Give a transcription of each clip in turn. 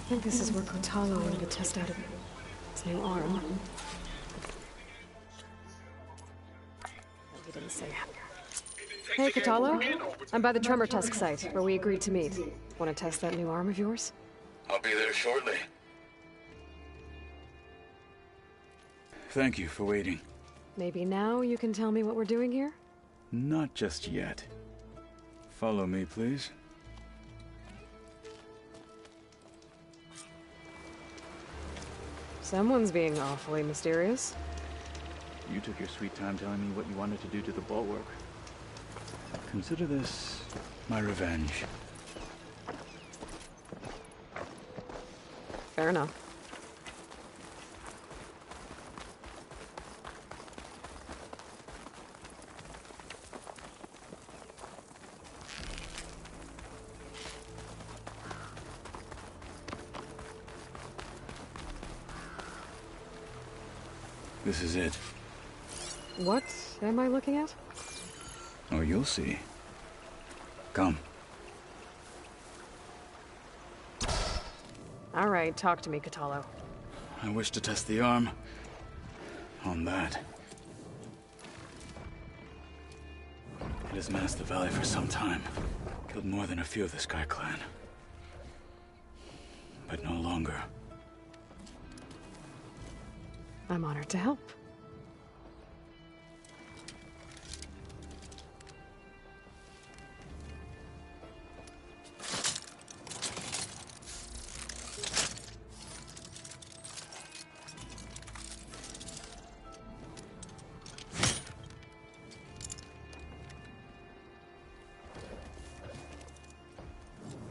I think this is where Kotalo wanted to test out his new arm. He didn't say how. Hey, Kotalo. I'm by the Tremor Tusk site, where we agreed to meet. Want to test that new arm of yours? I'll be there shortly. Thank you for waiting. Maybe now you can tell me what we're doing here? Not just yet. Follow me, please. Someone's being awfully mysterious. You took your sweet time telling me what you wanted to do to the bulwark. Consider this my revenge. Fair enough. This is it. What am I looking at? Oh, you'll see. Come. All right, talk to me, Kotalo. I wish to test the arm on that. It has menaced the valley for some time. Killed more than a few of the Sky Clan. But no longer. I'm honored to help.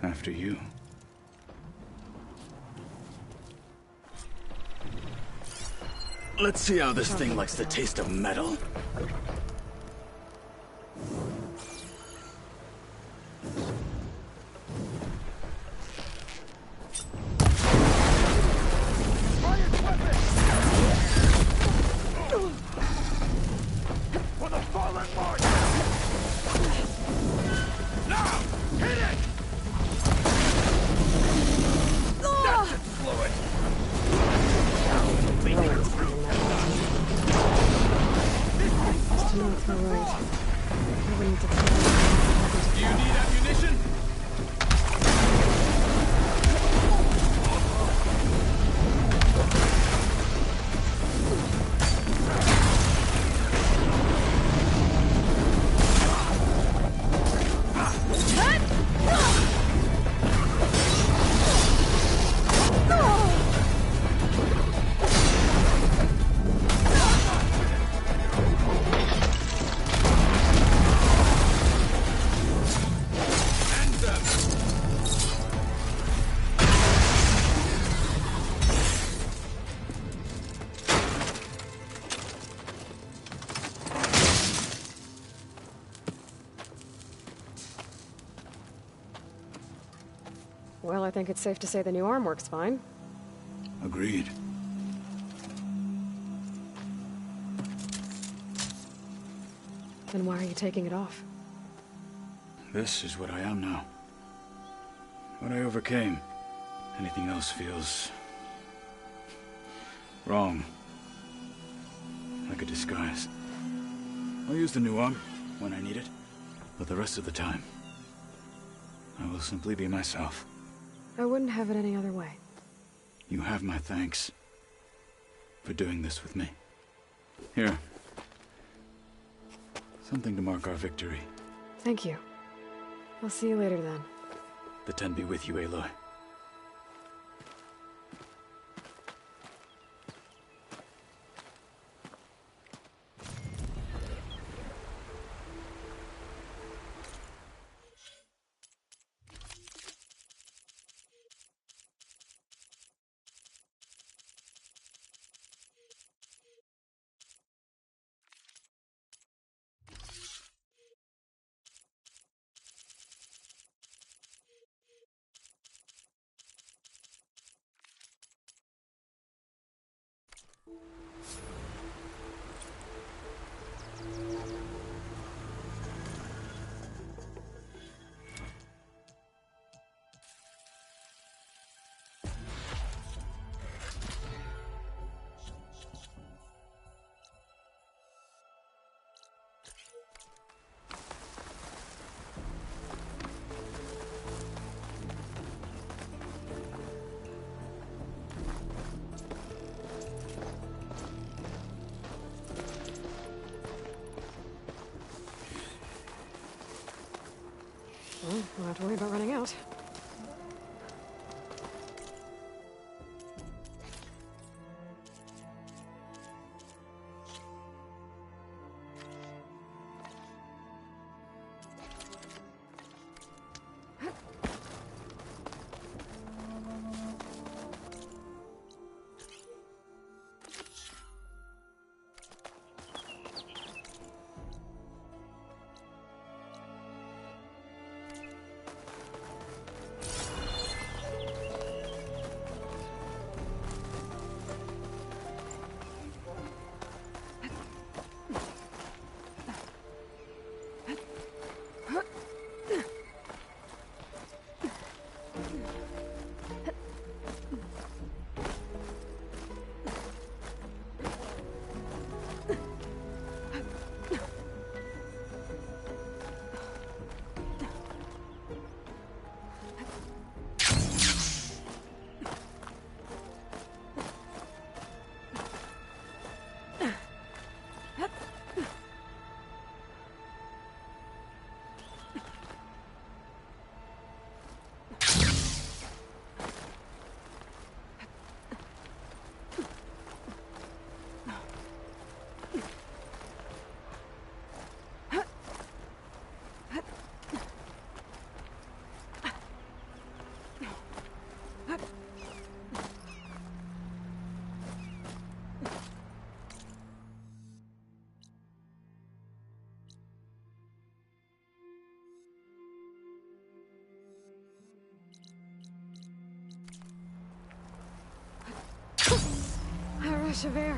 After you. Let's see how this thing likes the taste of metal. For the fallen lord! Now! Hit it! That should slow it! No, it's not right. I need to Do you need ammunition? Well, I think it's safe to say the new arm works fine. Agreed. Then why are you taking it off? This is what I am now. What I overcame. Anything else feels wrong. Like a disguise. I'll use the new arm when I need it, but the rest of the time, I will simply be myself. I wouldn't have it any other way. You have my thanks for doing this with me. Here. Something to mark our victory. Thank you. I'll see you later then. The Ten be with you, Aloy. Won't have to worry about running out. A rush of air.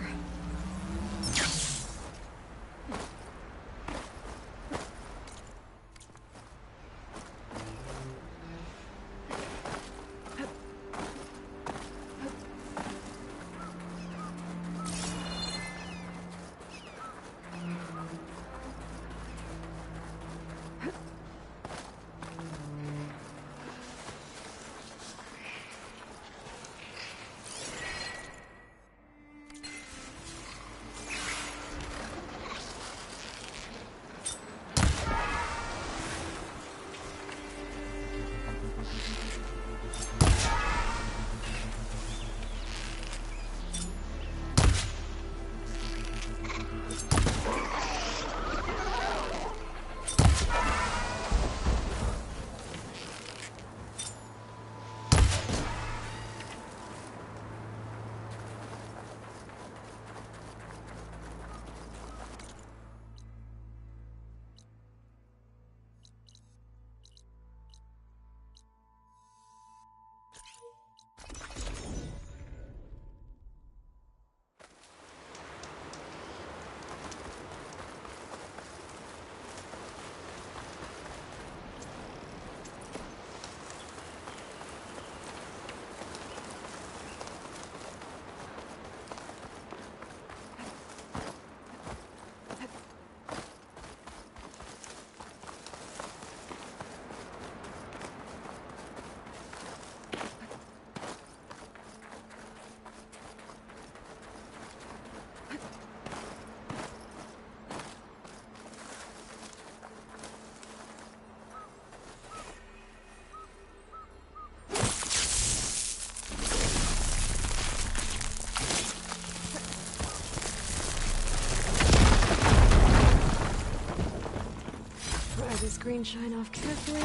This green shine off carefully.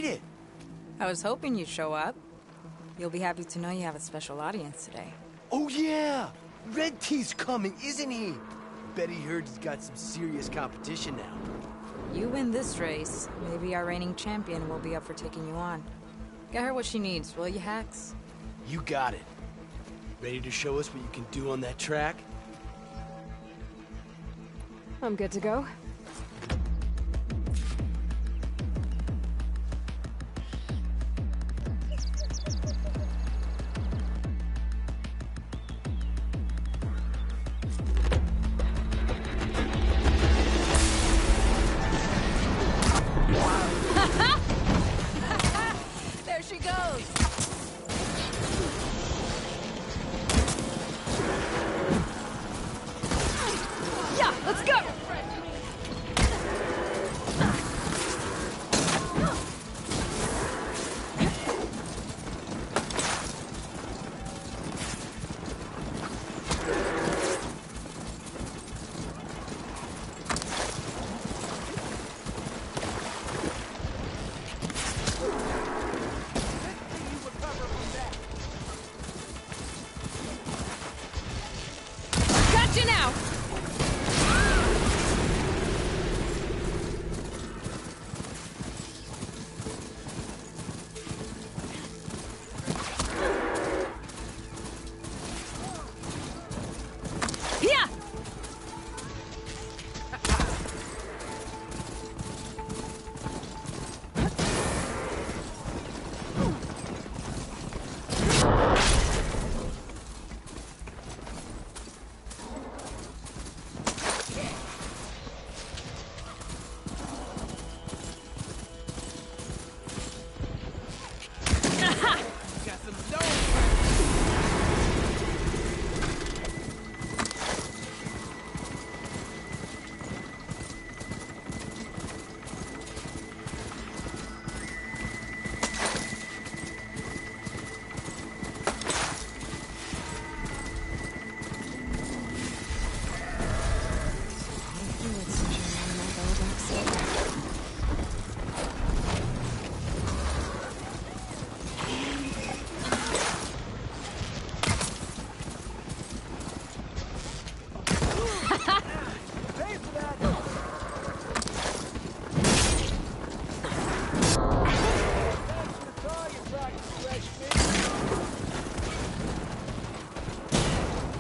made it! I was hoping you'd show up. You'll be happy to know you have a special audience today. Oh yeah! Red Teeth's coming, isn't he? Bet he heard he's got some serious competition now. You win this race, maybe our reigning champion will be up for taking you on. Get her what she needs, will you, Hacks? You got it. Ready to show us what you can do on that track? I'm good to go. There she goes! Yeah, let's go! Gotcha now! Yeah!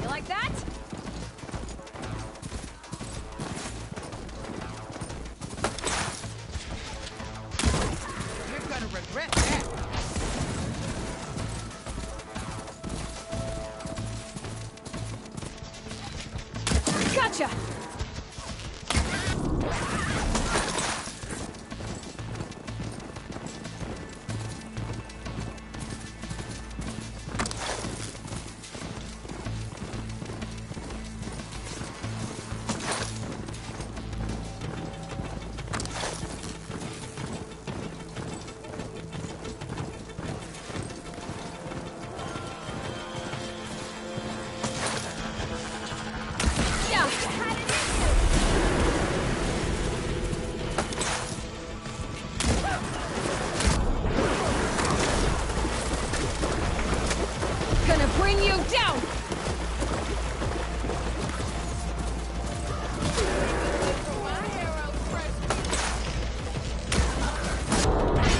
You like that? You're gonna regret that. Gotcha! Gonna bring you down!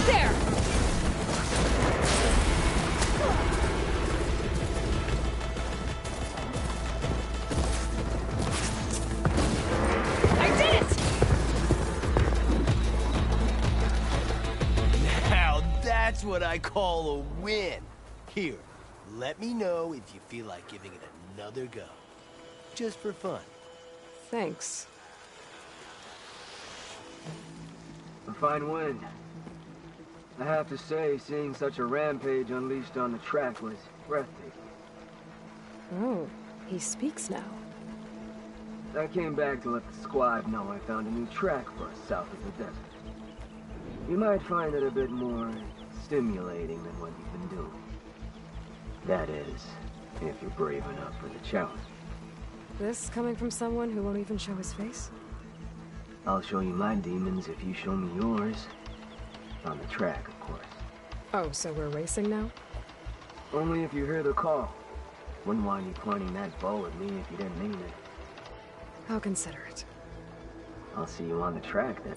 There! I did it! Now that's what I call a win. Here, let me know if you feel like giving it another go. Just for fun. Thanks. A fine win. I have to say, seeing such a rampage unleashed on the track was breathtaking. Oh, he speaks now. I came back to let the squad know I found a new track for us south of the desert. You might find it a bit more stimulating than what you've been doing. That is, if you're brave enough for the challenge. This coming from someone who won't even show his face? I'll show you my demons if you show me yours. On the track, of course. Oh, so we're racing now? Only if you hear the call. Wouldn't want you pointing that bow at me if you didn't mean it. How considerate. I'll see you on the track then.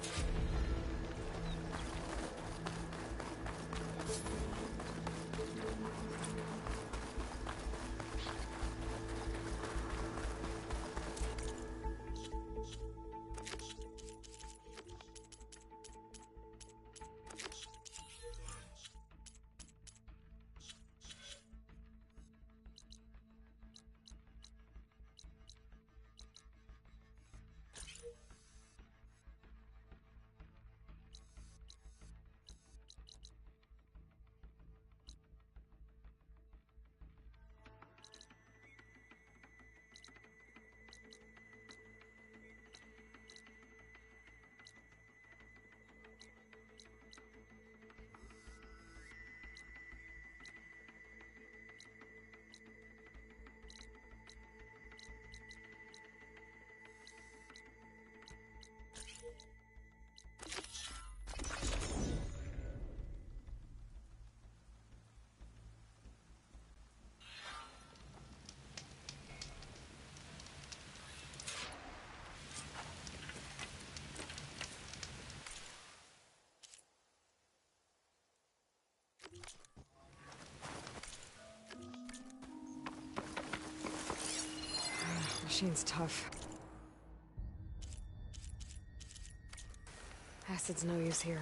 Machine's tough. Acid's no use here.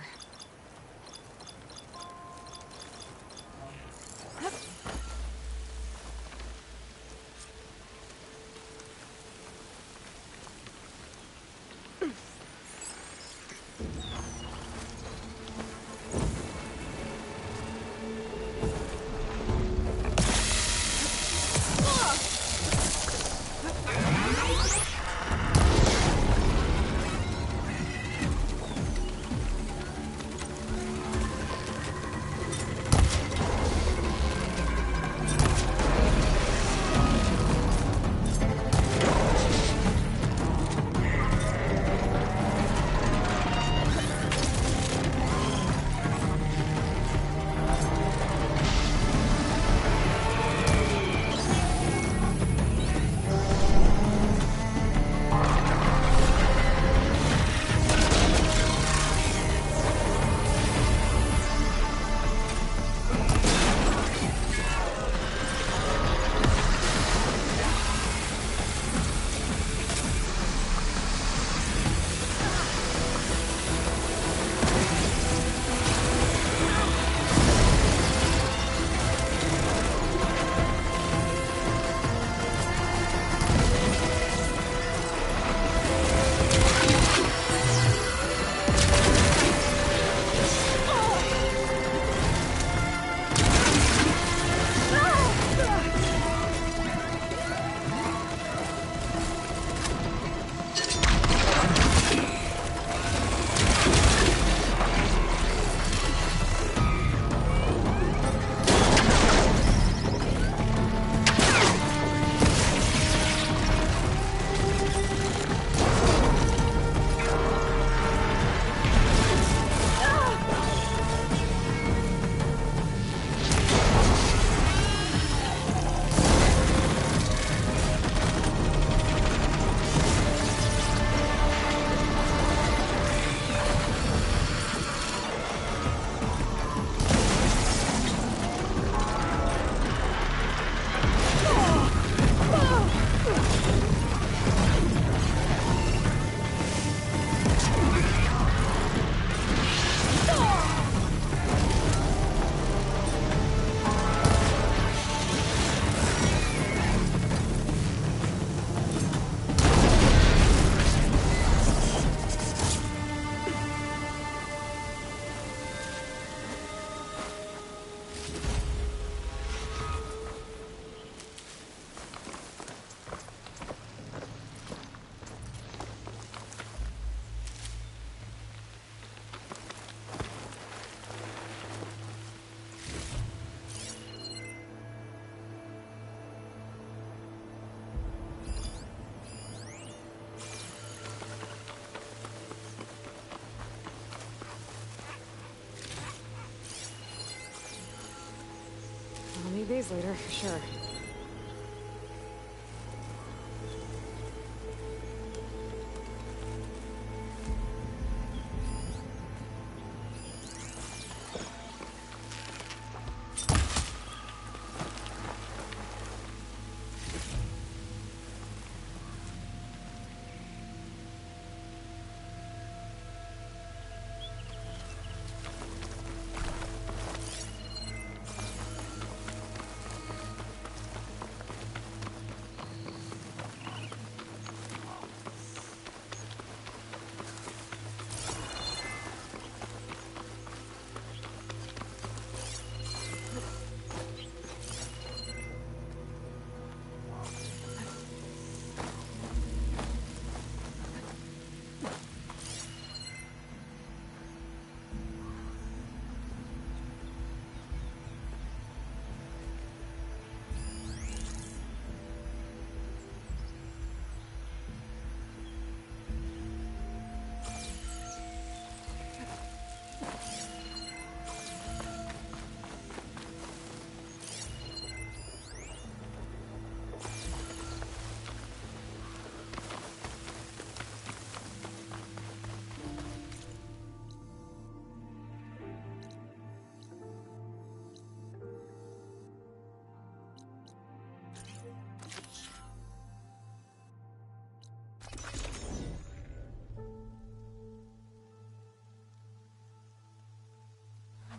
days later, for sure.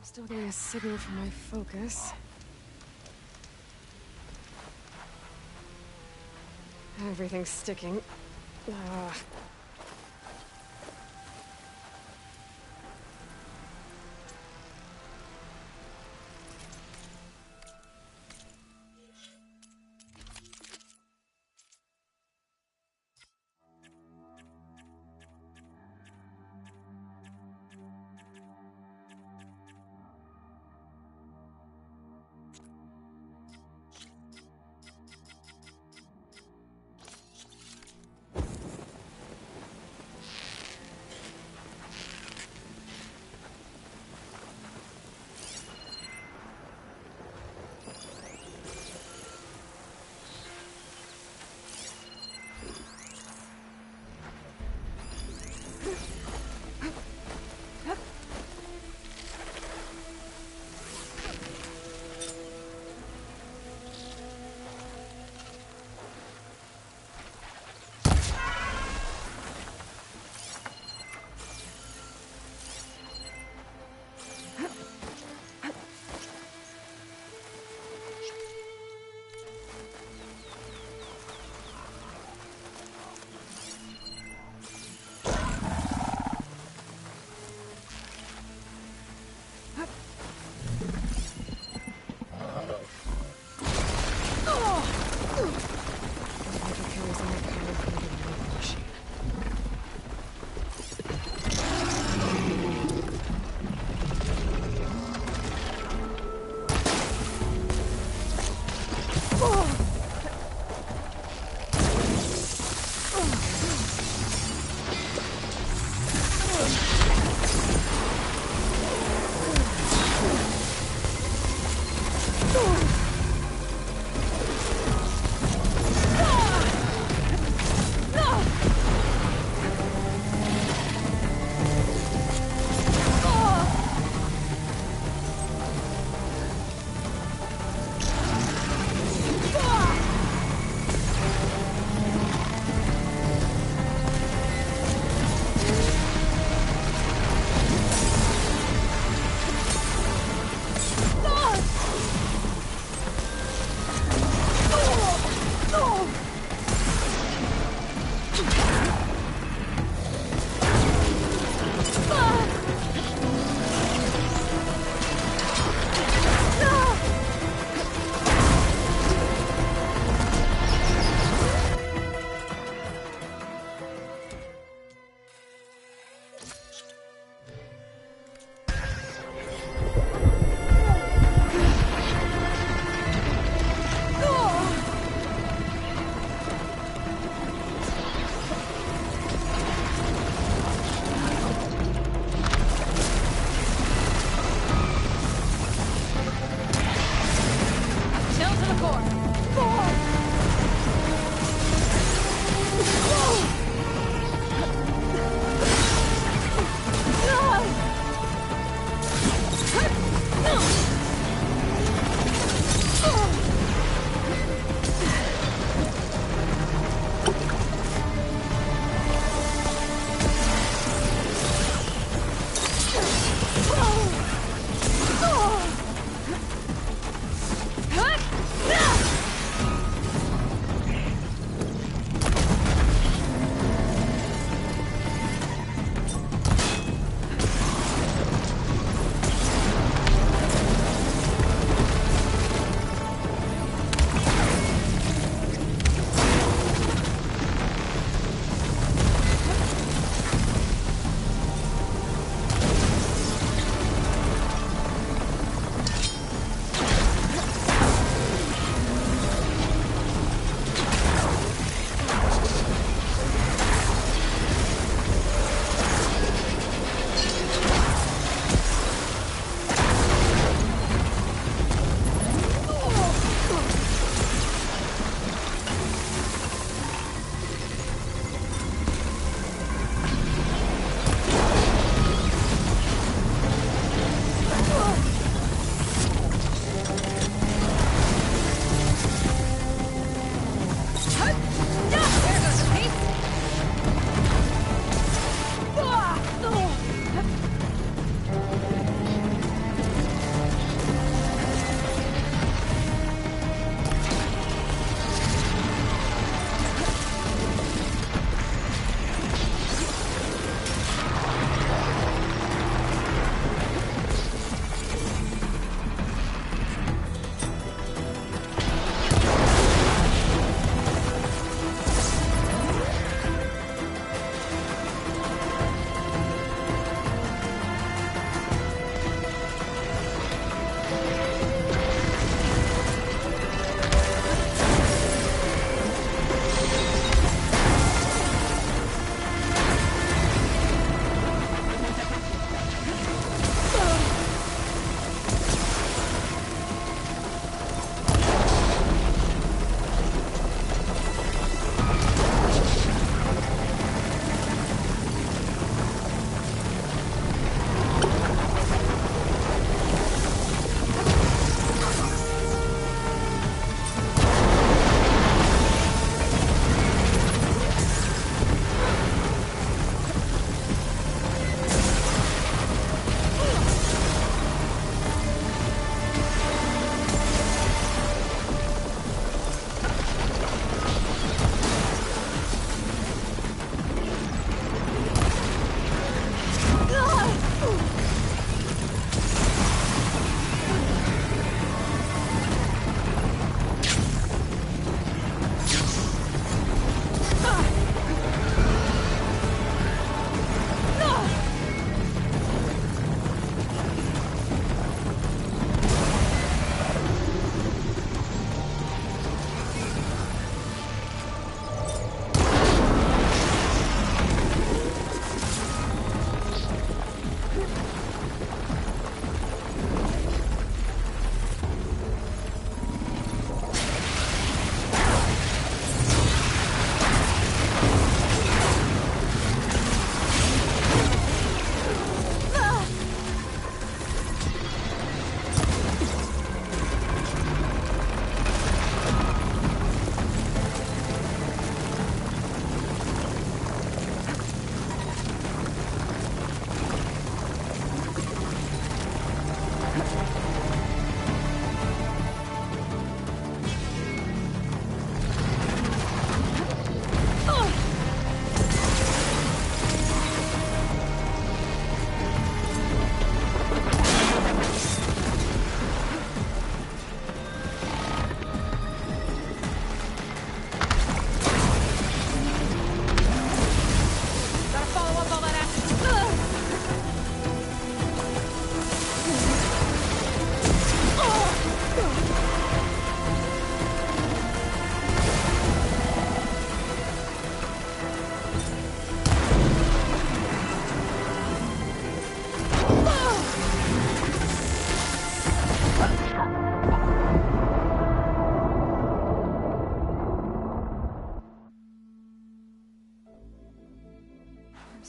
I'm still getting a signal from my focus. Everything's sticking. Ugh.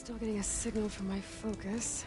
Still getting a signal from my focus.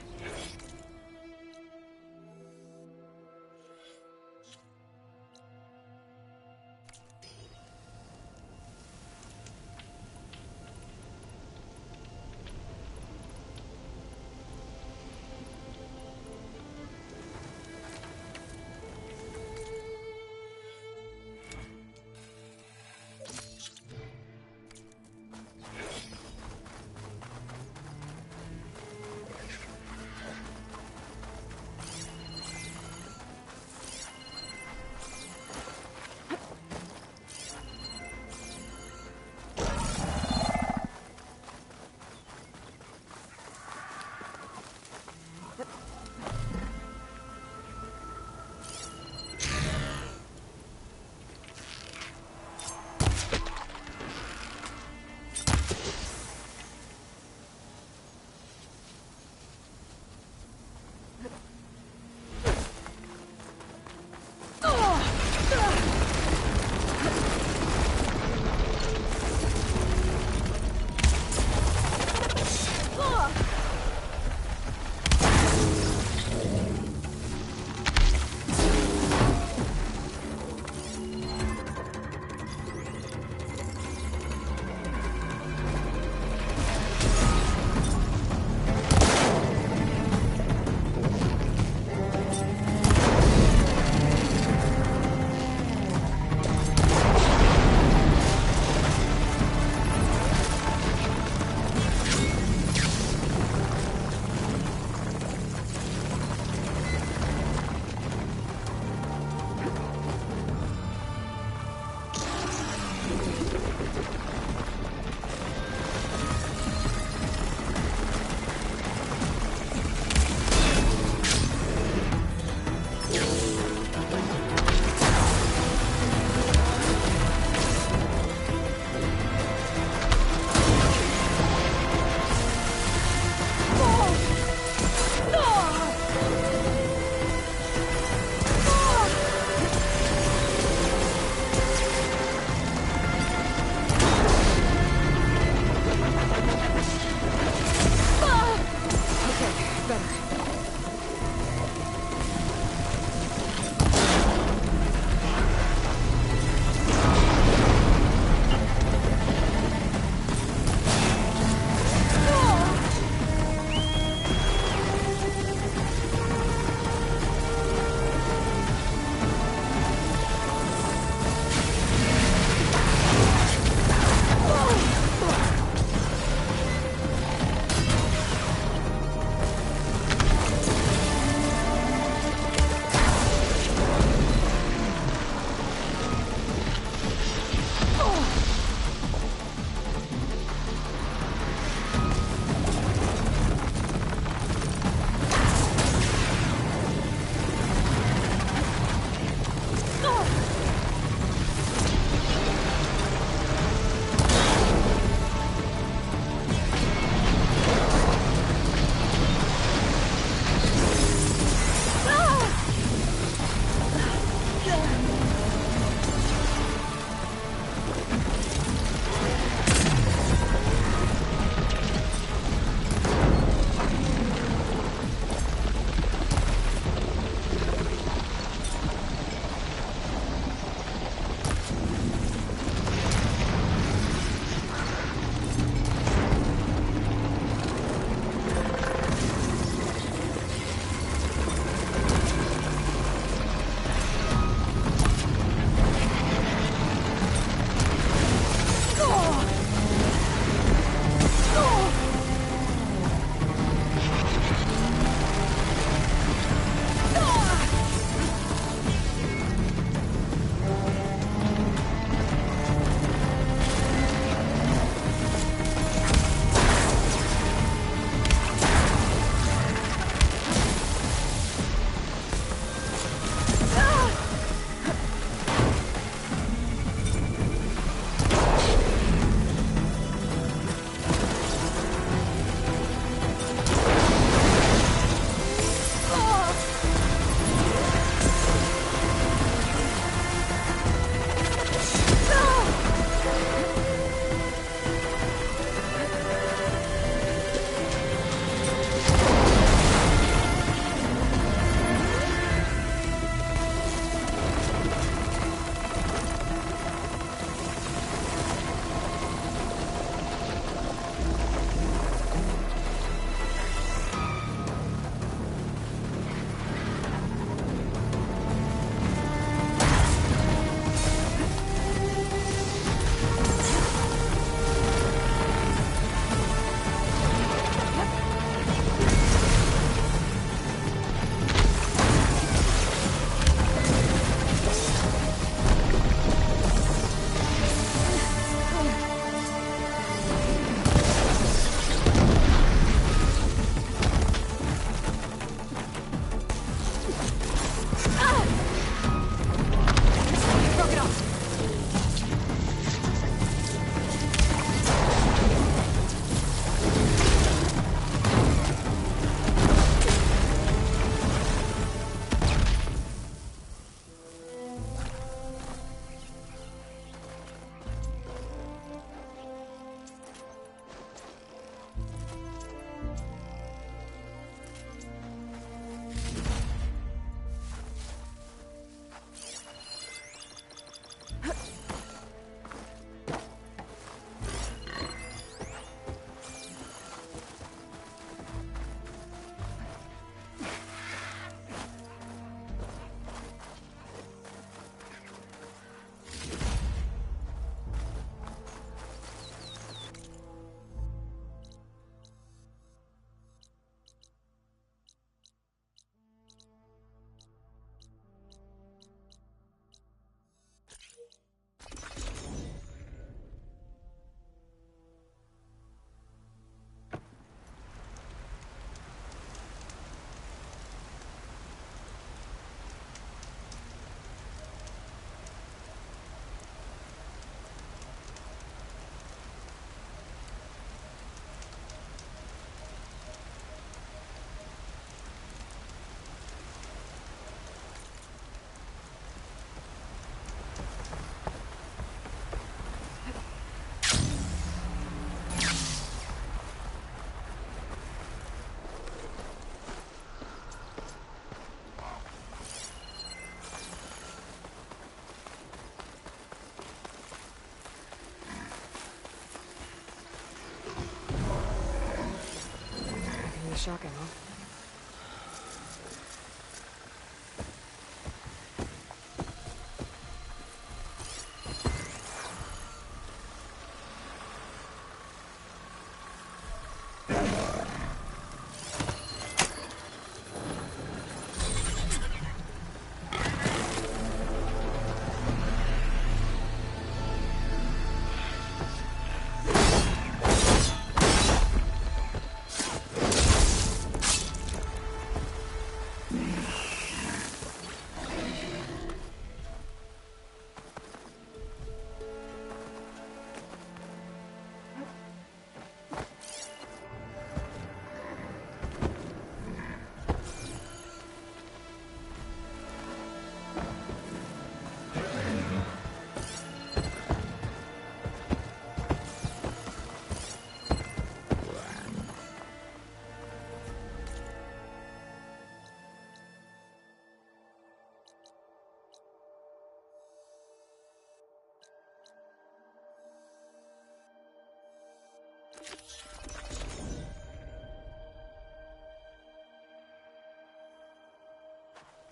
shocking, huh?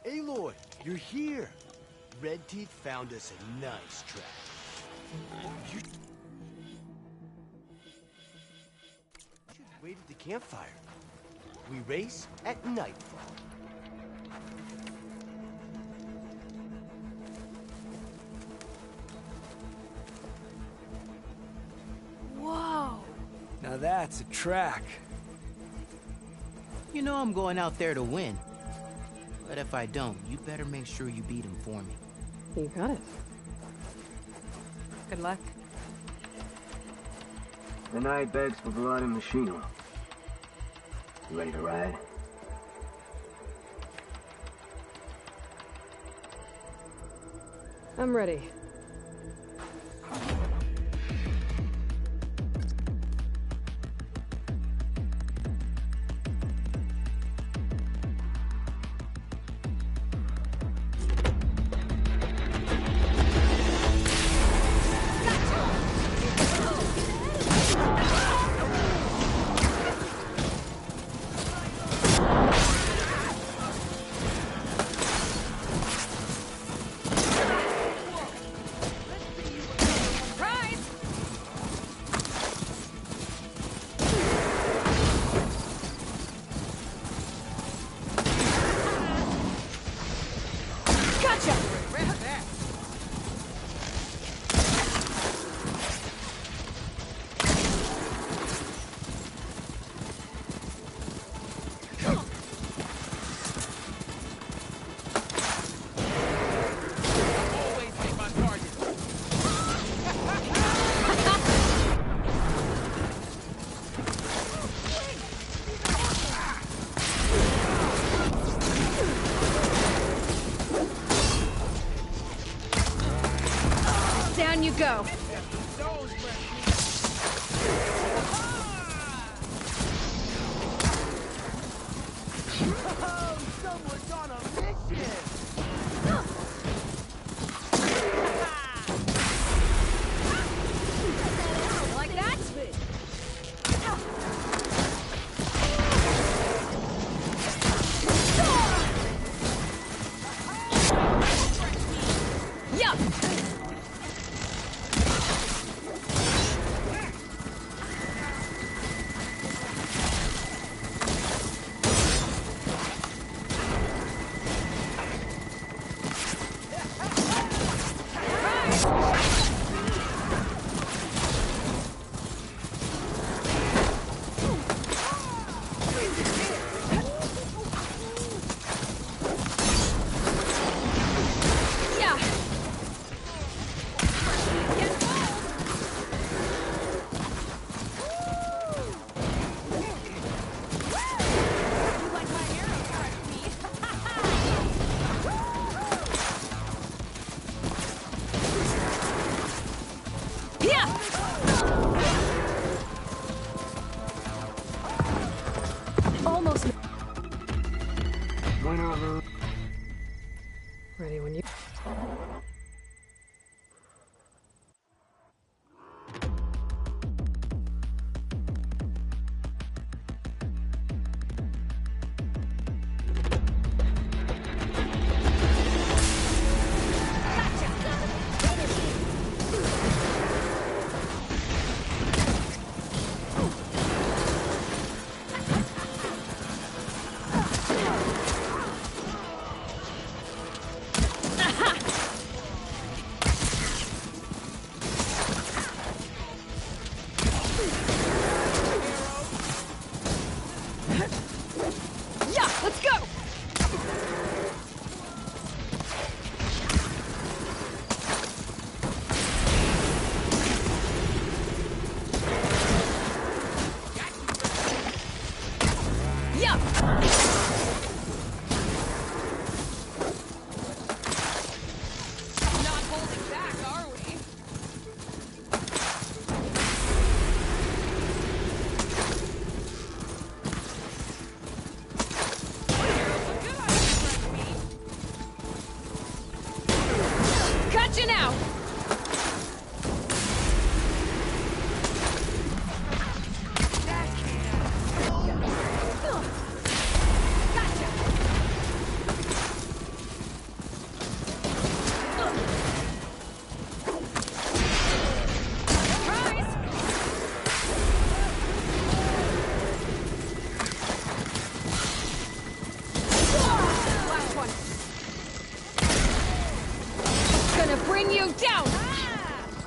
Aloy, you're here. Red Teeth found us a nice track. You should wait at the campfire. We race at nightfall. Whoa! Now that's a track. You know I'm going out there to win. But if I don't, you better make sure you beat him for me. You got it. Good luck. The night begs for blood and machine. You ready to ride? I'm ready. Down you go. Someone's on a mission! Like that? Yeah! Almost. Winner of the... Ready when you...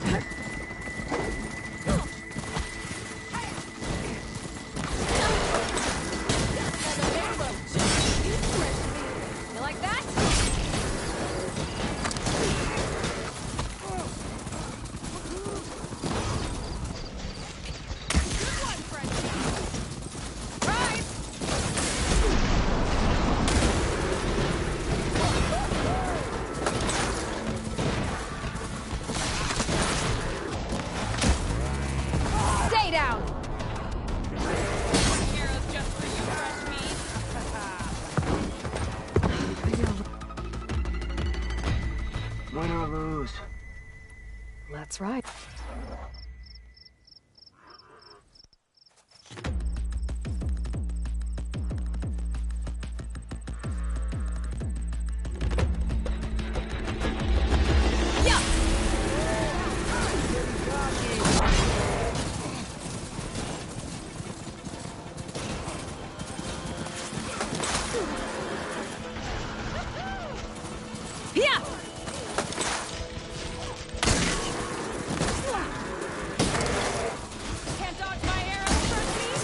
You like that? Good one, Frenchie. Rise! Stay down! Heroes just for you, fresh meat. Win or lose. Let's ride. Yeah! Can't dodge my arrows, fresh meat.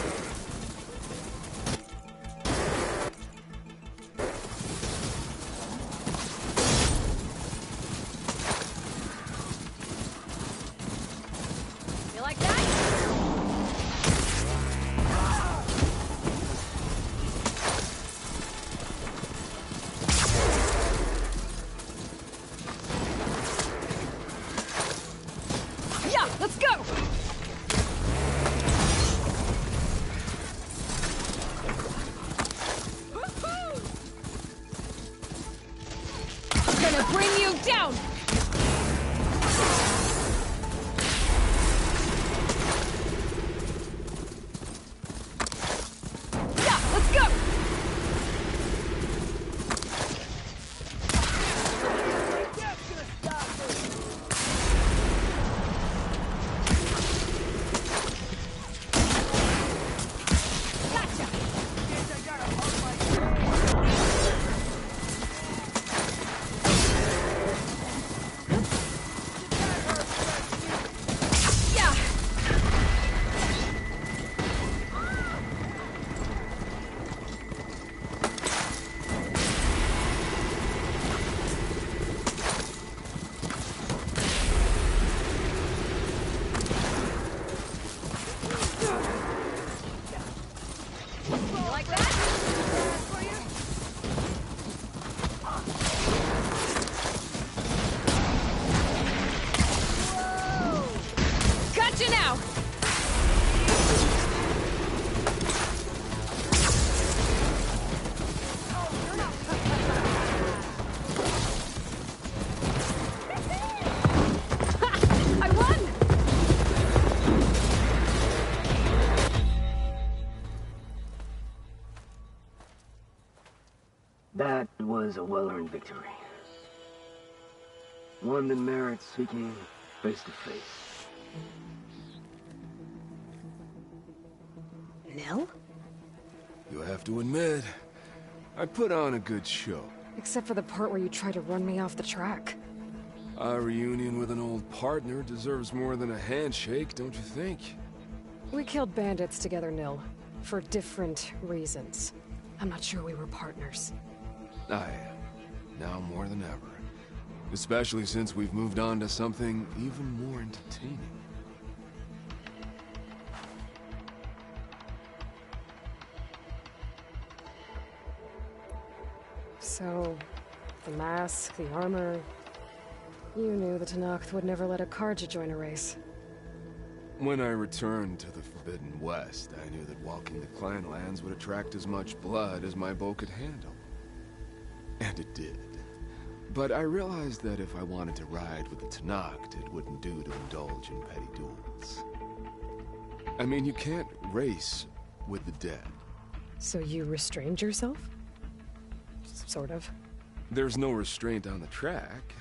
You like that? Yeah, let's go! I'm gonna bring you down! Yeah, let's go! Gotcha! Yeah! You like that? Gotcha now! I won! That was a well-earned victory. One that merits speaking face to face. Nil? You have to admit, I put on a good show. Except for the part where you tried to run me off the track. A reunion with an old partner deserves more than a handshake, don't you think? We killed bandits together, Nil. For different reasons. I'm not sure we were partners. I am. Now more than ever. Especially since we've moved on to something even more entertaining. So, the mask, the armor... You knew the Tenakth would never let a Karja join a race. When I returned to the Forbidden West, I knew that walking the clan lands would attract as much blood as my bow could handle. And it did. But I realized that if I wanted to ride with the Tenakth, it wouldn't do to indulge in petty duels. I mean, you can't race with the dead. So you restrained yourself? Sort of. There's no restraint on the track.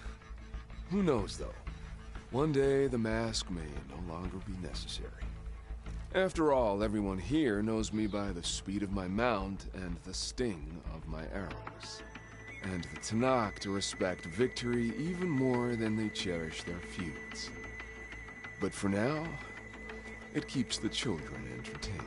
Who knows, though? One day, the mask may no longer be necessary. After all, everyone here knows me by the speed of my mount and the sting of my arrows. And the Tenakth respect victory even more than they cherish their feuds. But for now, it keeps the children entertained.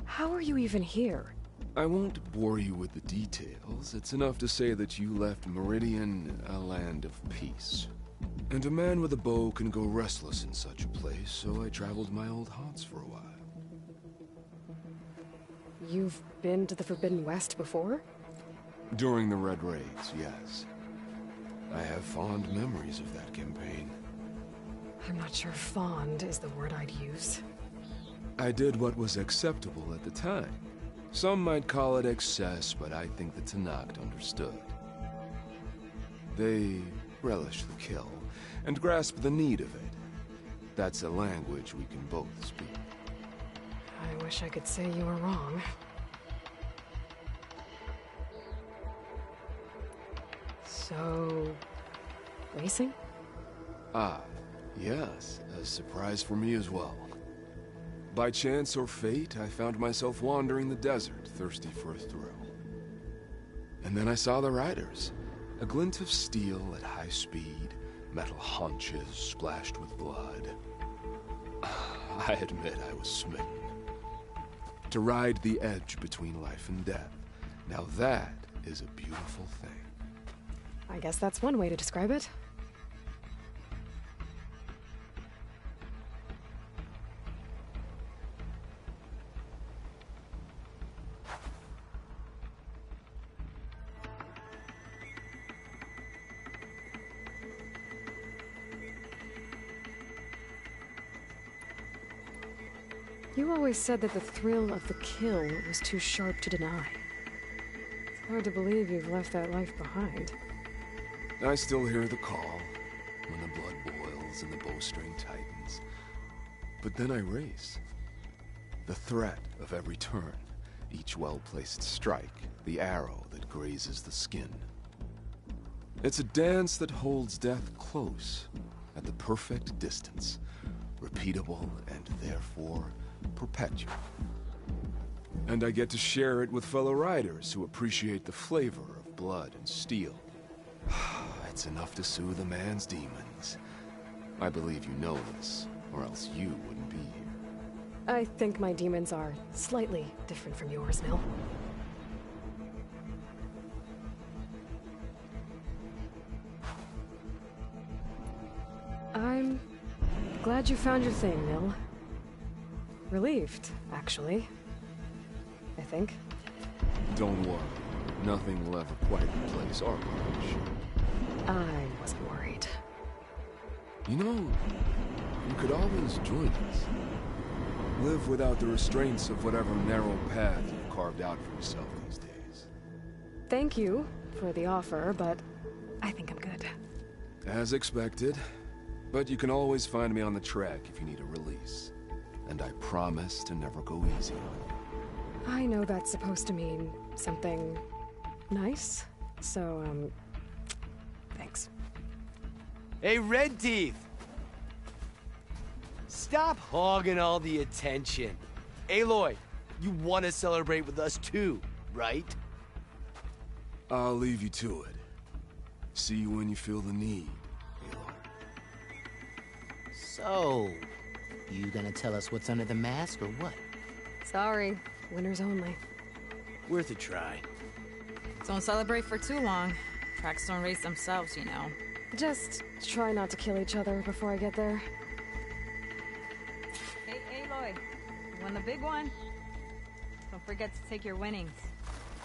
How are you even here? I won't bore you with the details. It's enough to say that you left Meridian a land of peace. And a man with a bow can go restless in such a place, so I traveled my old haunts for a while. You've been to the Forbidden West before? During the Red Raids, yes. I have fond memories of that campaign. I'm not sure fond is the word I'd use. I did what was acceptable at the time. Some might call it excess, but I think the Tenakth understood. They relish the kill, and grasp the need of it. That's a language we can both speak. I wish I could say you were wrong. So... racing? Ah, yes, a surprise for me as well. By chance or fate, I found myself wandering the desert, thirsty for a thrill. And then I saw the riders. A glint of steel at high speed, metal haunches splashed with blood. I admit I was smitten. To ride the edge between life and death, now that is a beautiful thing. I guess that's one way to describe it. You always said that the thrill of the kill was too sharp to deny. It's hard to believe you've left that life behind. I still hear the call, when the blood boils and the bowstring tightens. But then I race. The threat of every turn, each well-placed strike, the arrow that grazes the skin. It's a dance that holds death close, at the perfect distance, repeatable and therefore perpetual. And I get to share it with fellow riders who appreciate the flavor of blood and steel. It's enough to soothe a man's demons. I believe you know this, or else you wouldn't be here. I think my demons are slightly different from yours, Mill. I'm glad you found your thing, Mill. Relieved, actually. I think. Don't worry. Nothing will ever quite replace our partnership. I wasn't worried. You know, you could always join us. Live without the restraints of whatever narrow path you've carved out for yourself these days. Thank you for the offer, but I think I'm good. As expected. But you can always find me on the track if you need a release. And I promise to never go easy on you. I know that's supposed to mean something nice, so, thanks. Hey, Red Teeth! Stop hogging all the attention. Aloy, you want to celebrate with us too, right? I'll leave you to it. See you when you feel the need, Aloy. So, you gonna tell us what's under the mask or what? Sorry, winners only. Worth a try. Don't celebrate for too long. Tracks don't race themselves, you know. Just try not to kill each other before I get there. Hey, Aloy. You won the big one? Don't forget to take your winnings.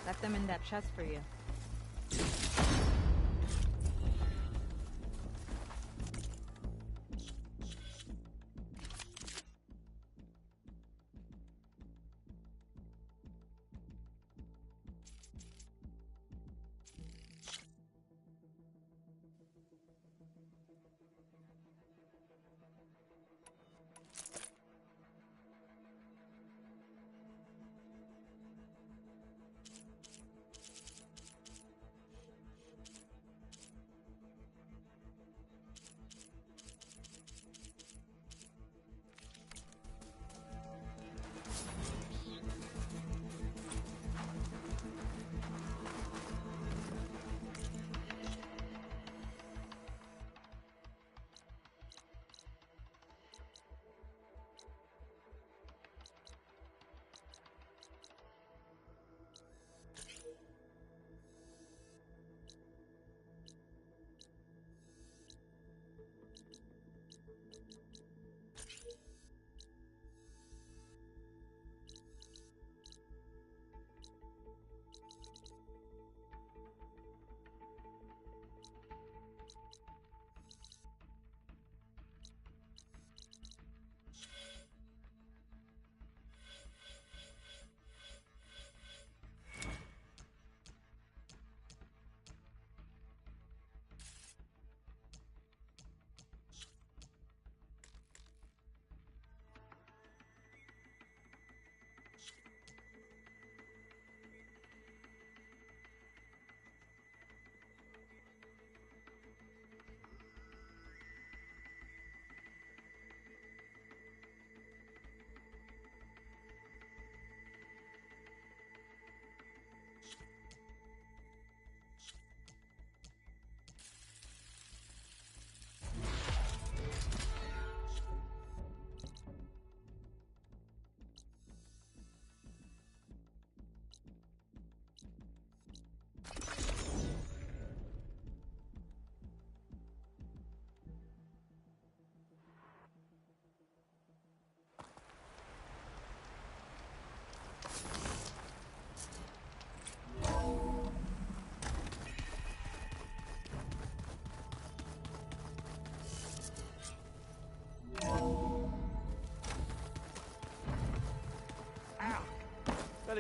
Left them in that chest for you.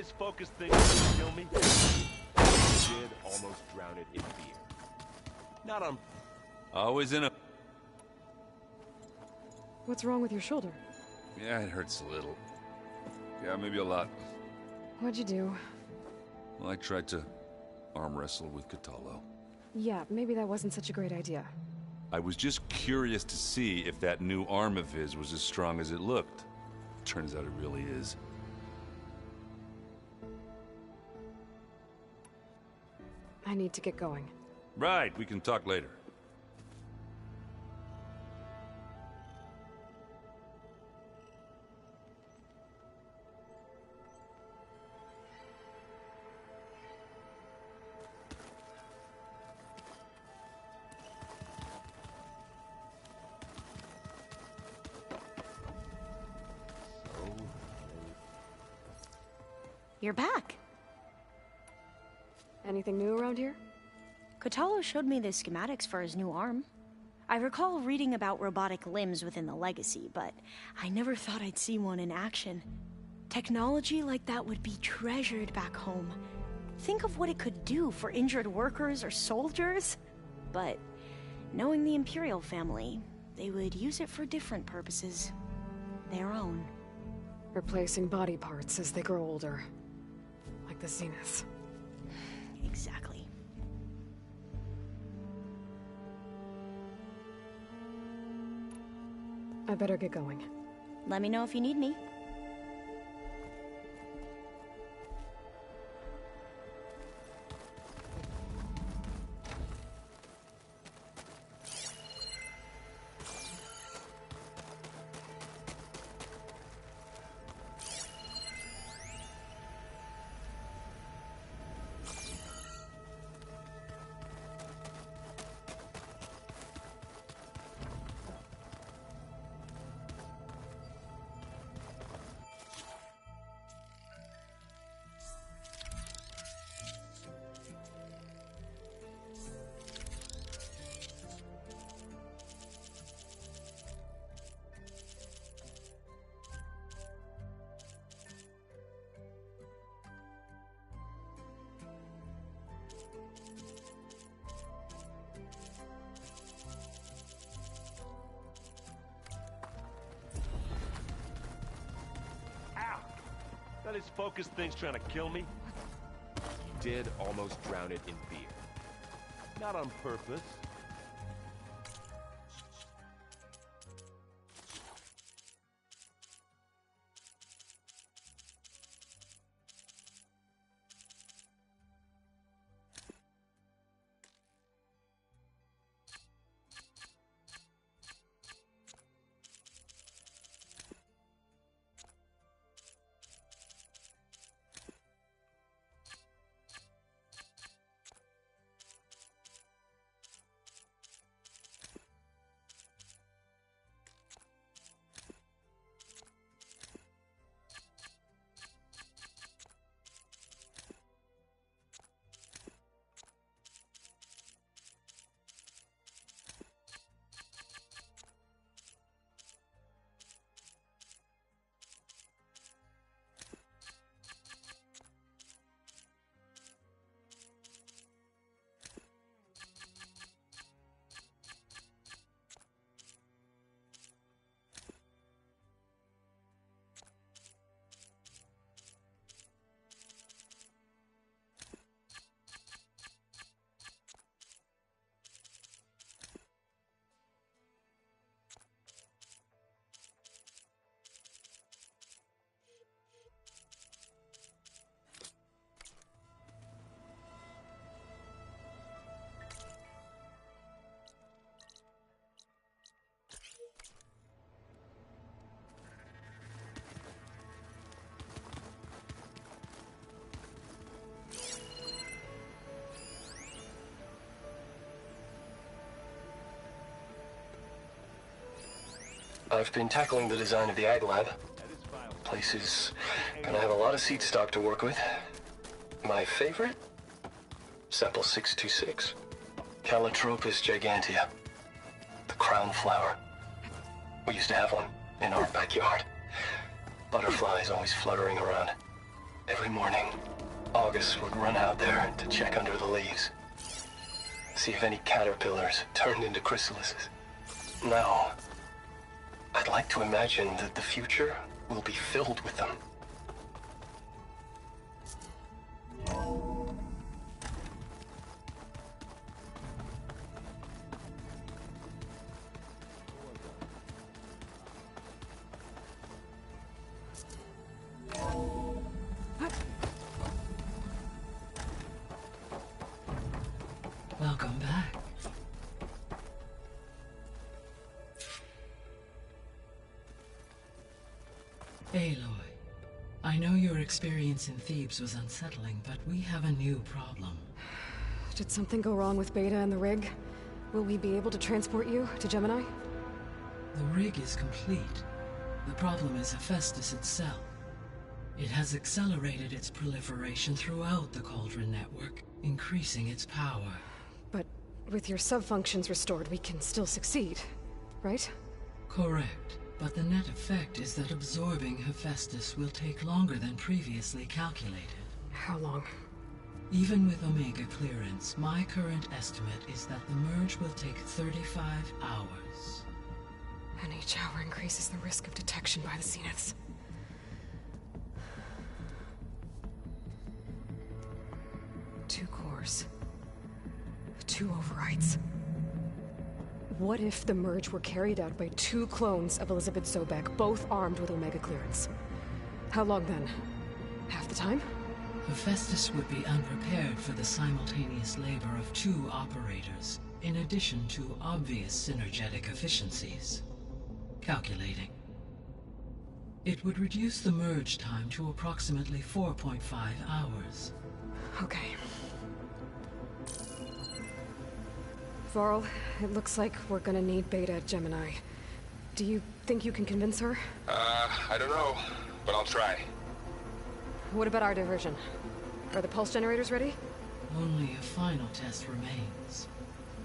this focus thing gonna kill me? Did almost drown it in beer. Not on... Always in a... What's wrong with your shoulder? Yeah, it hurts a little. Yeah, maybe a lot. What'd you do? Well, I tried to arm wrestle with Catallo. Yeah, maybe that wasn't such a great idea. I was just curious to see if that new arm of his was as strong as it looked. Turns out it really is. I need to get going. Right, we can talk later. You're back. Anything new around here? Catallo showed me the schematics for his new arm. I recall reading about robotic limbs within the Legacy, but I never thought I'd see one in action. Technology like that would be treasured back home. Think of what it could do for injured workers or soldiers. But knowing the Imperial family, they would use it for different purposes. Their own. Replacing body parts as they grow older. Like the Zeniths. Exactly. I better get going. Let me know if you need me. Now this focus thing's trying to kill me? Did almost drown it in beer. Not on purpose. I've been tackling the design of the Ag Lab. Place is gonna have a lot of seed stock to work with. My favorite? Sample 626. Calotropis gigantea. The crown flower. We used to have one in our backyard. Butterflies always fluttering around. Every morning, August would run out there to check under the leaves. See if any caterpillars turned into chrysalises. Now, I'd like to imagine that the future will be filled with them. Welcome back. Aloy, I know your experience in Thebes was unsettling, but we have a new problem. Did something go wrong with Beta and the rig? Will we be able to transport you to Gemini? The rig is complete. The problem is Hephaestus itself. It has accelerated its proliferation throughout the Cauldron network, increasing its power. But with your sub-functions restored, we can still succeed, right? Correct. But the net effect is that absorbing Hephaestus will take longer than previously calculated. How long? Even with Omega clearance, my current estimate is that the merge will take 35 hours. And each hour increases the risk of detection by the Zeniths. Two cores. Two overrides. What if the merge were carried out by two clones of Elizabeth Sobek, both armed with Omega clearance? How long then? Half the time? Hephaestus would be unprepared for the simultaneous labor of two operators, in addition to obvious synergetic efficiencies. Calculating. It would reduce the merge time to approximately 4.5 hours. Okay. Varl, it looks like we're gonna need Beta at Gemini. Do you think you can convince her? I don't know, but I'll try. What about our diversion? Are the pulse generators ready? Only a final test remains.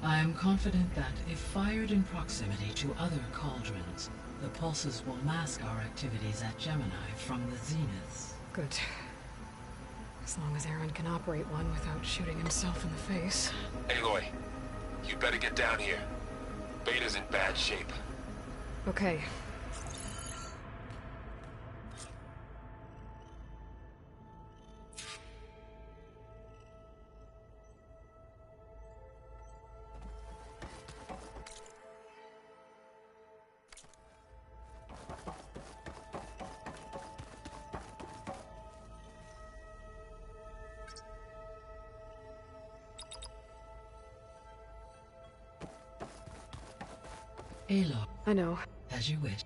I am confident that if fired in proximity to other cauldrons, the pulses will mask our activities at Gemini from the Zeniths. Good. As long as Aaron can operate one without shooting himself in the face. Aloy, you better get down here. Beta's in bad shape. Okay. Aloy. I know. As you wish.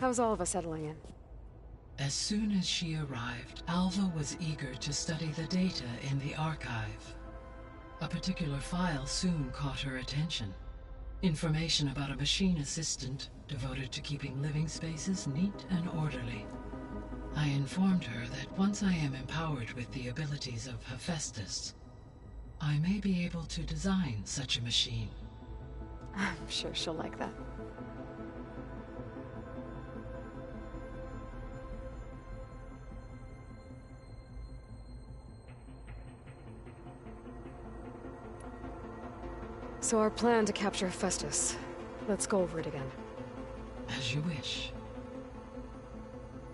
How's all of us settling in? As soon as she arrived, Alva was eager to study the data in the archive. A particular file soon caught her attention. Information about a machine assistant devoted to keeping living spaces neat and orderly. I informed her that once I am empowered with the abilities of Hephaestus, I may be able to design such a machine. I'm sure she'll like that. So our plan to capture Hephaestus. Let's go over it again. As you wish.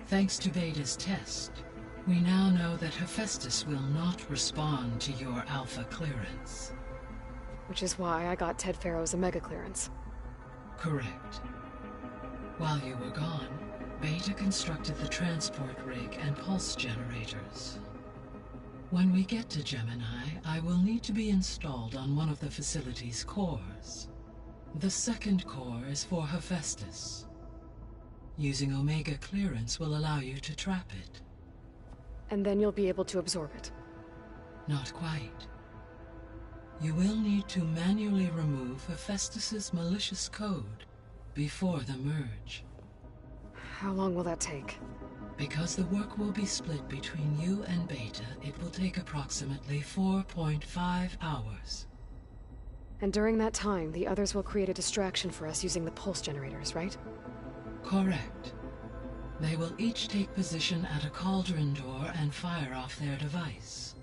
Thanks to Beta's test, we now know that Hephaestus will not respond to your Alpha clearance. Which is why I got Ted Farrow's Omega clearance. Correct. While you were gone, Beta constructed the transport rig and pulse generators. When we get to Gemini, I will need to be installed on one of the facility's cores. The second core is for Hephaestus. Using Omega clearance will allow you to trap it. And then you'll be able to absorb it. Not quite. You will need to manually remove Hephaestus's malicious code before the merge. How long will that take? Because the work will be split between you and Beta, it will take approximately 4.5 hours. And during that time, the others will create a distraction for us using the pulse generators, right? Correct. They will each take position at a cauldron door and fire off their device.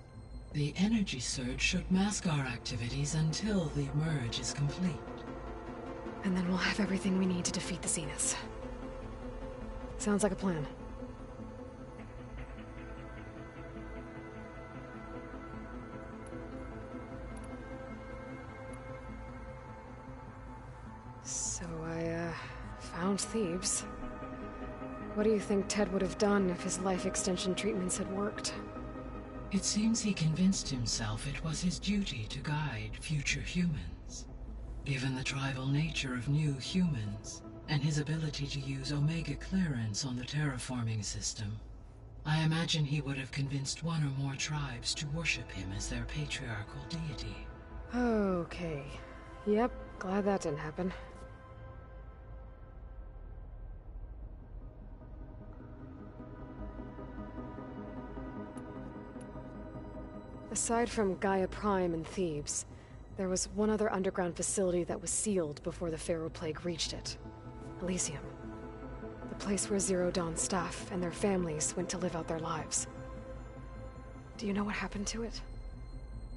The energy surge should mask our activities until the merge is complete. And then we'll have everything we need to defeat the Zeniths. Sounds like a plan. So I, found Thebes. What do you think Ted would have done if his life extension treatments had worked? It seems he convinced himself it was his duty to guide future humans. Given the tribal nature of new humans, and his ability to use Omega clearance on the terraforming system, I imagine he would have convinced one or more tribes to worship him as their patriarchal deity. Okay. Yep, glad that didn't happen. Aside from Gaia Prime and Thebes, there was one other underground facility that was sealed before the Pharaoh Plague reached it. Elysium. The place where Zero Dawn staff and their families went to live out their lives. Do you know what happened to it?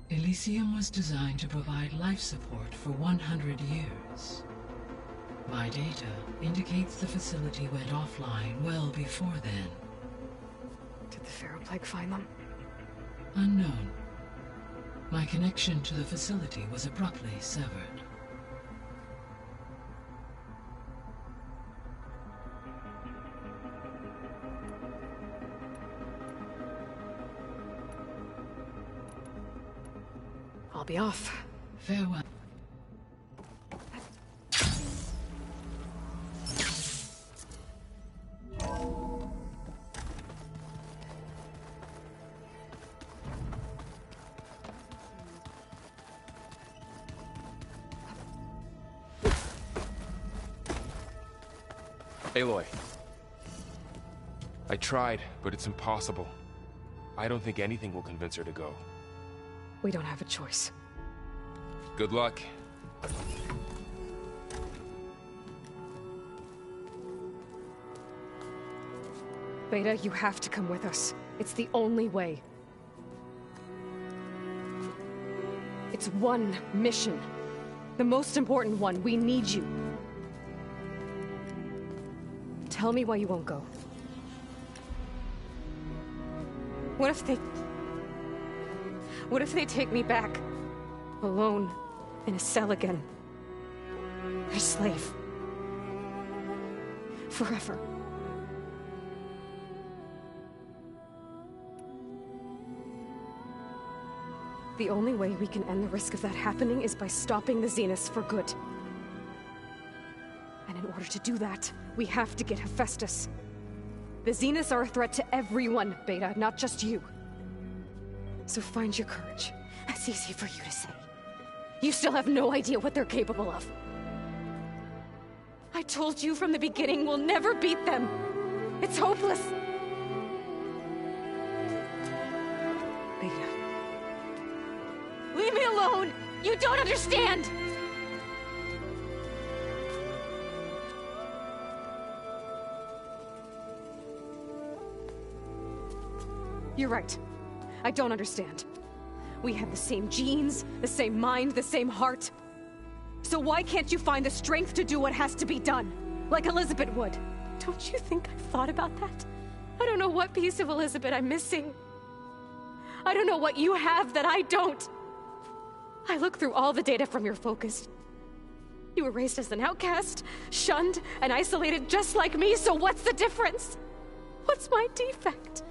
Elysium was designed to provide life support for 100 years. My data indicates the facility went offline well before then. Did the Pharaoh Plague find them? Unknown. My connection to the facility was abruptly severed. I'll be off. Farewell. Aloy. I tried, but it's impossible. I don't think anything will convince her to go. We don't have a choice. Good luck. Beta, you have to come with us. It's the only way. It's one mission. The most important one. We need you. Tell me why you won't go. What if they take me back? Alone, in a cell again. Their slave. Forever. The only way we can end the risk of that happening is by stopping the Zeniths for good. And in order to do that, we have to get Hephaestus. The Zeniths are a threat to everyone, Beta, not just you. So find your courage. That's easy for you to say. You still have no idea what they're capable of. I told you from the beginning we'll never beat them. It's hopeless. Beta. Leave me alone! You don't understand! You're right. I don't understand. We have the same genes, the same mind, the same heart. So why can't you find the strength to do what has to be done? Like Elizabeth would. Don't you think I've thought about that? I don't know what piece of Elizabeth I'm missing. I don't know what you have that I don't. I look through all the data from your focus. You were raised as an outcast, shunned, and isolated just like me, so what's the difference? What's my defect?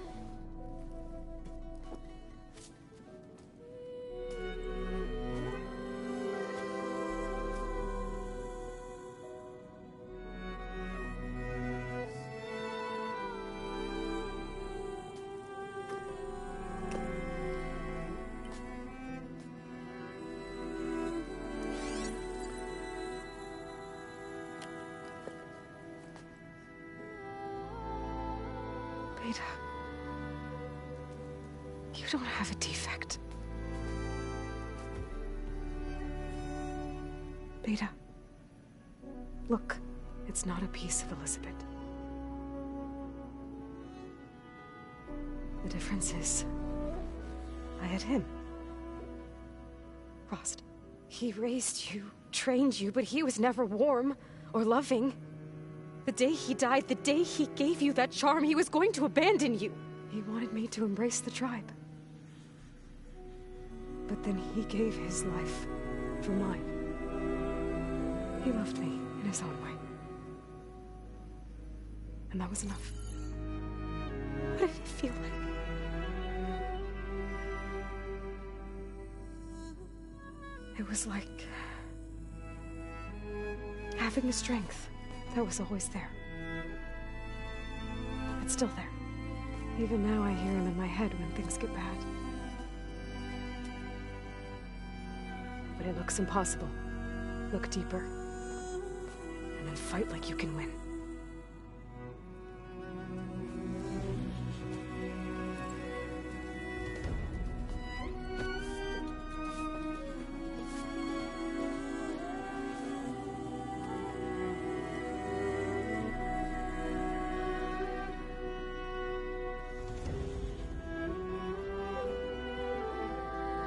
Beta, you don't have a defect. Beta, look, it's not a piece of Elizabeth. The difference is, I had him. Rost. He raised you, trained you, but he was never warm or loving. The day he died, the day he gave you that charm, he was going to abandon you. He wanted me to embrace the tribe. But then he gave his life for mine. He loved me in his own way. And that was enough. What did it feel like? It was like having the strength that was always there. It's still there. Even now I hear him in my head when things get bad. But it looks impossible. Look deeper. And then fight like you can win.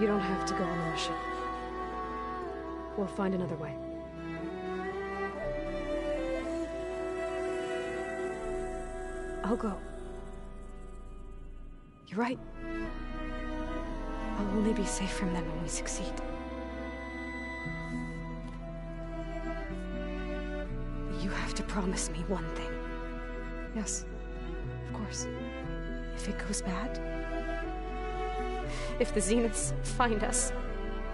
You don't have to go on the mission. We'll find another way. I'll go. You're right. I'll only be safe from them when we succeed. But you have to promise me one thing. Yes, of course. If it goes bad, if the Zeniths find us,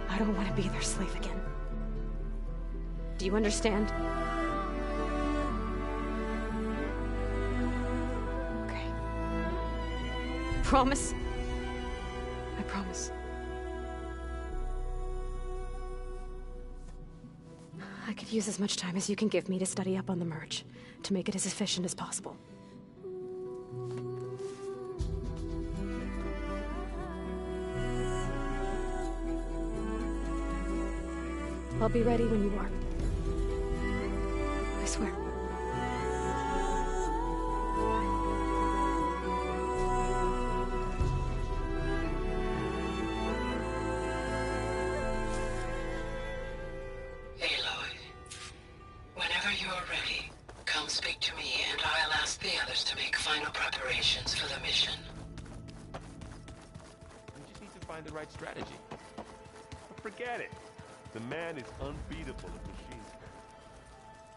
I don't want to be their slave again. Do you understand? Okay. Promise? I promise. I could use as much time as you can give me to study up on the merge, to make it as efficient as possible. I'll be ready when you are. I swear. Aloy, whenever you're ready, come speak to me and I'll ask the others to make final preparations for the mission. We just need to find the right strategy. But forget it. The man is unbeatable at machines.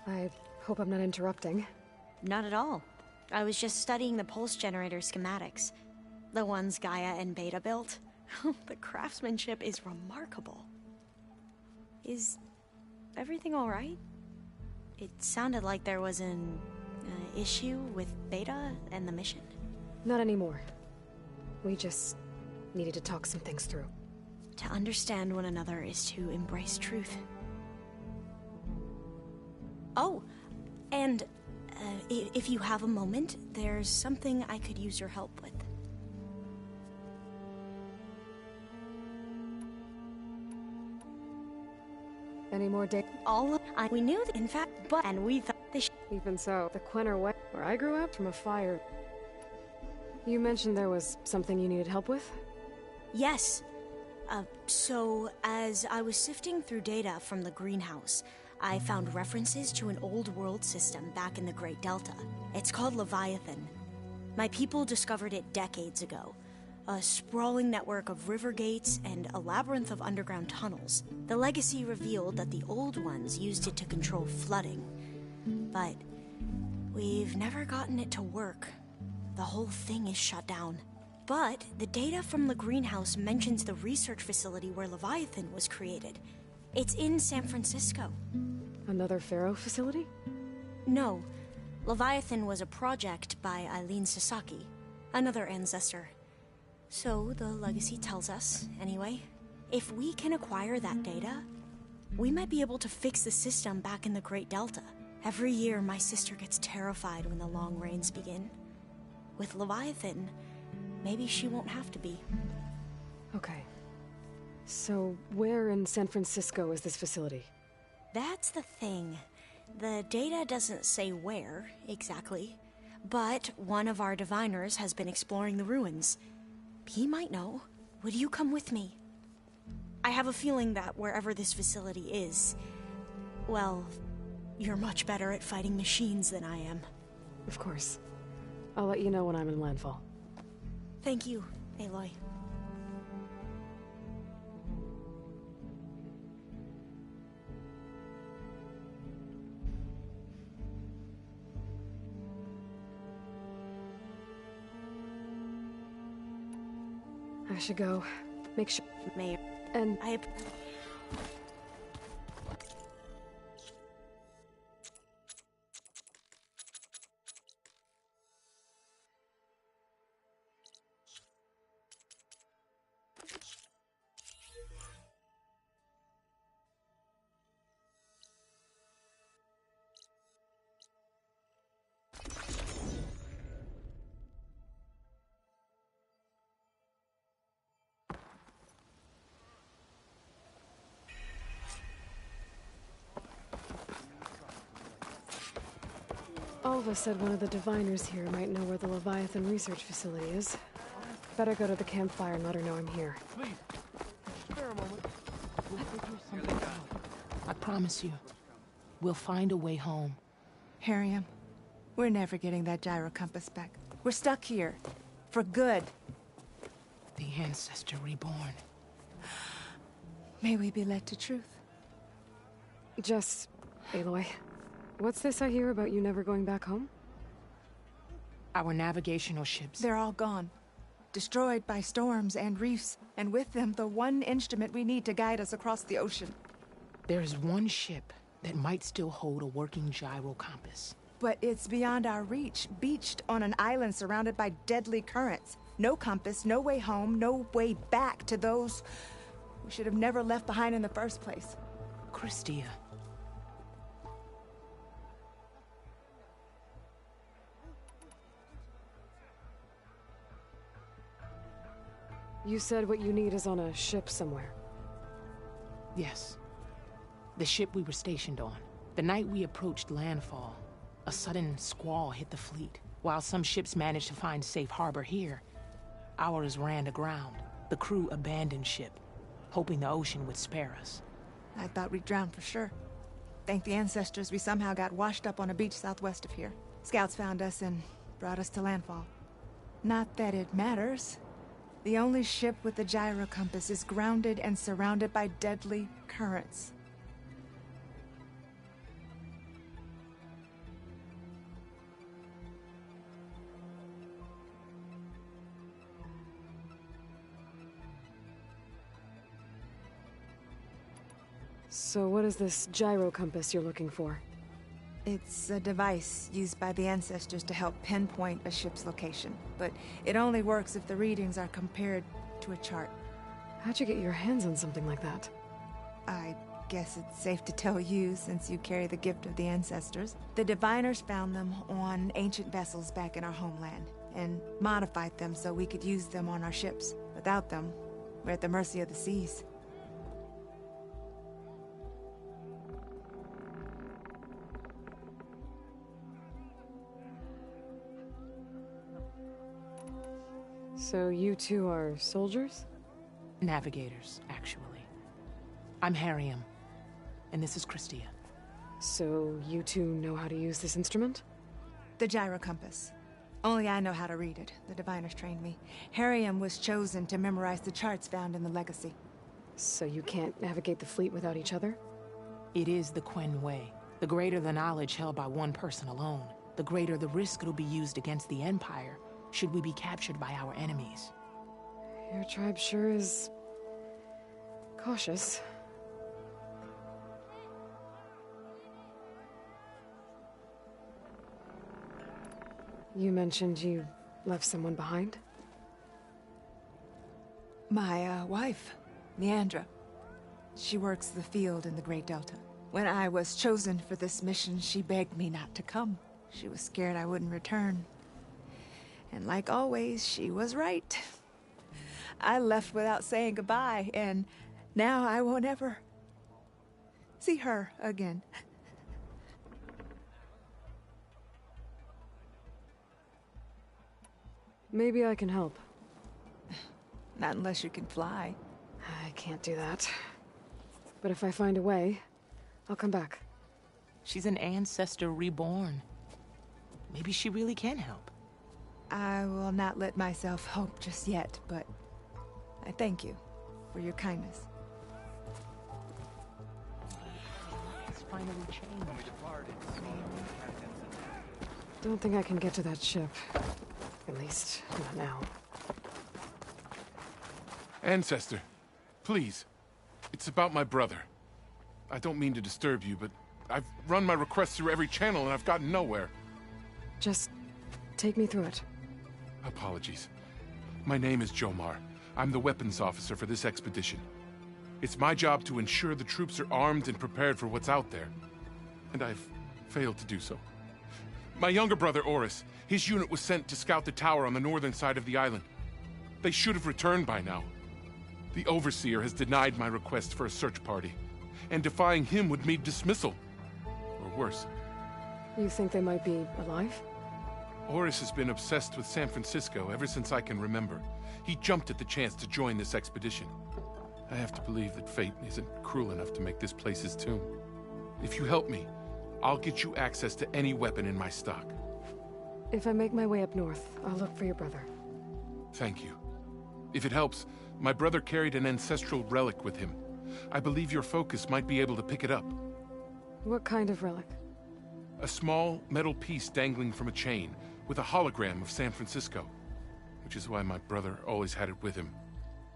I hope I'm not interrupting. Not at all. I was just studying the pulse generator schematics. The ones Gaia and Beta built. The craftsmanship is remarkable. Is everything all right? It sounded like there was an issue with Beta and the mission. Not anymore. We just needed to talk some things through. To understand one another is to embrace truth. Oh, and if you have a moment, there's something I could use your help with. Any more dates? We knew that, in fact, and we thought this. Even so, the Quenner West, where I grew up, from a fire. You mentioned there was something you needed help with? Yes. So, as I was sifting through data from the greenhouse, I found references to an old world system back in the Great Delta. It's called Leviathan. My people discovered it decades ago. A sprawling network of river gates and a labyrinth of underground tunnels. The legacy revealed that the old ones used it to control flooding. But we've never gotten it to work. The whole thing is shut down. But the data from the greenhouse mentions the research facility where Leviathan was created. It's in San Francisco. Another Pharaoh facility? No. Leviathan was a project by Eileen Sasaki, another ancestor. So the legacy tells us, anyway, if we can acquire that data, we might be able to fix the system back in the Great Delta. Every year, my sister gets terrified when the long rains begin. With Leviathan, maybe she won't have to be. Okay. So, where in San Francisco is this facility? That's the thing. The data doesn't say where, exactly. But one of our diviners has been exploring the ruins. He might know. Would you come with me? I have a feeling that wherever this facility is, well, you're much better at fighting machines than I am. Of course. I'll let you know when I'm in landfall. Thank you, Aloy. I should go. Make sure... Mayor. And... Alva said one of the diviners here might know where the Leviathan research facility is. Better go to the campfire and let her know I'm here. Please, spare a moment. We'll figure something out. I promise you, we'll find a way home. Harriam, we're never getting that gyro compass back. We're stuck here. For good. The Ancestor reborn. May we be led to truth. Just... Aloy, what's this I hear about you never going back home? Our navigational ships. They're all gone. Destroyed by storms and reefs, and with them the one instrument we need to guide us across the ocean. There is one ship that might still hold a working gyro compass. But it's beyond our reach, beached on an island surrounded by deadly currents. No compass, no way home, no way back to those we should have never left behind in the first place. Christia. You said what you need is on a ship somewhere. Yes. The ship we were stationed on. The night we approached landfall, a sudden squall hit the fleet. While some ships managed to find safe harbor here, ours ran aground. The crew abandoned ship, hoping the ocean would spare us. I thought we'd drown for sure. Thank the ancestors we somehow got washed up on a beach southwest of here. Scouts found us and brought us to landfall. Not that it matters. The only ship with the gyro compass is grounded and surrounded by deadly currents. So what is this gyro compass you're looking for? It's a device used by the ancestors to help pinpoint a ship's location, but it only works if the readings are compared to a chart. How'd you get your hands on something like that? I guess it's safe to tell you, since you carry the gift of the ancestors. The diviners found them on ancient vessels back in our homeland, and modified them so we could use them on our ships. Without them, we're at the mercy of the seas. So you two are soldiers? Navigators, actually. I'm Harriam, and this is Christia. So you two know how to use this instrument? The gyro compass. Only I know how to read it. The diviners trained me. Harriam was chosen to memorize the charts found in the legacy. So you can't navigate the fleet without each other? It is the Quen way. The greater the knowledge held by one person alone, the greater the risk it'll be used against the Empire should we be captured by our enemies. Your tribe sure is... cautious. You mentioned you left someone behind? My, wife, Leandra. She works the field in the Great Delta. When I was chosen for this mission, she begged me not to come. She was scared I wouldn't return. And like always, she was right. I left without saying goodbye, and now I won't ever see her again. Maybe I can help. Not unless you can fly. I can't do that. But if I find a way, I'll come back. She's an ancestor reborn. Maybe she really can help. I will not let myself hope just yet, but I thank you for your kindness. It's finally changed. Don't think I can get to that ship. At least, not now. Ancestor, please. It's about my brother. I don't mean to disturb you, but I've run my requests through every channel and I've gotten nowhere. Just take me through it. Apologies. My name is Jomar. I'm the weapons officer for this expedition. It's my job to ensure the troops are armed and prepared for what's out there. And I've failed to do so. My younger brother, Oris, his unit was sent to scout the tower on the northern side of the island. They should have returned by now. The Overseer has denied my request for a search party, and defying him would mean dismissal. Or worse. You think they might be alive? Oris has been obsessed with San Francisco ever since I can remember. He jumped at the chance to join this expedition. I have to believe that fate isn't cruel enough to make this place his tomb. If you help me, I'll get you access to any weapon in my stock. If I make my way up north, I'll look for your brother. Thank you. If it helps, my brother carried an ancestral relic with him. I believe your focus might be able to pick it up. What kind of relic? A small metal piece dangling from a chain, with a hologram of San Francisco. Which is why my brother always had it with him.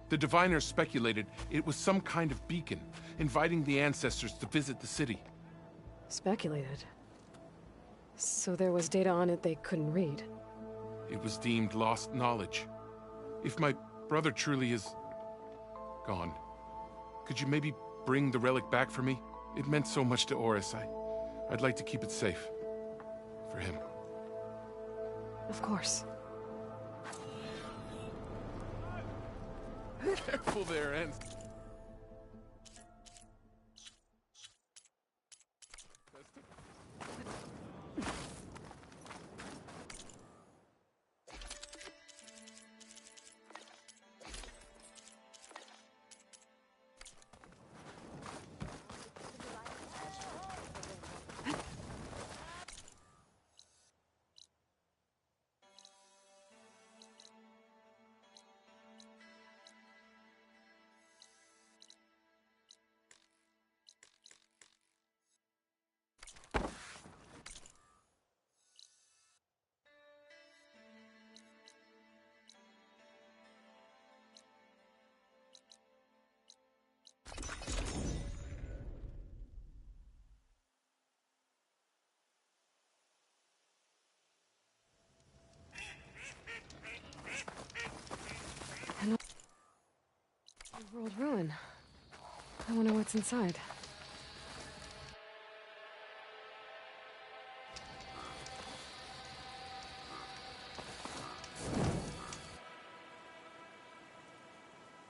The diviners speculated it was some kind of beacon, inviting the ancestors to visit the city. Speculated? So there was data on it they couldn't read? It was deemed lost knowledge. If my brother truly is gone, could you maybe bring the relic back for me? It meant so much to Oris. I'd like to keep it safe. For him. Of course. Careful there, Ant. World ruin. I wonder what's inside.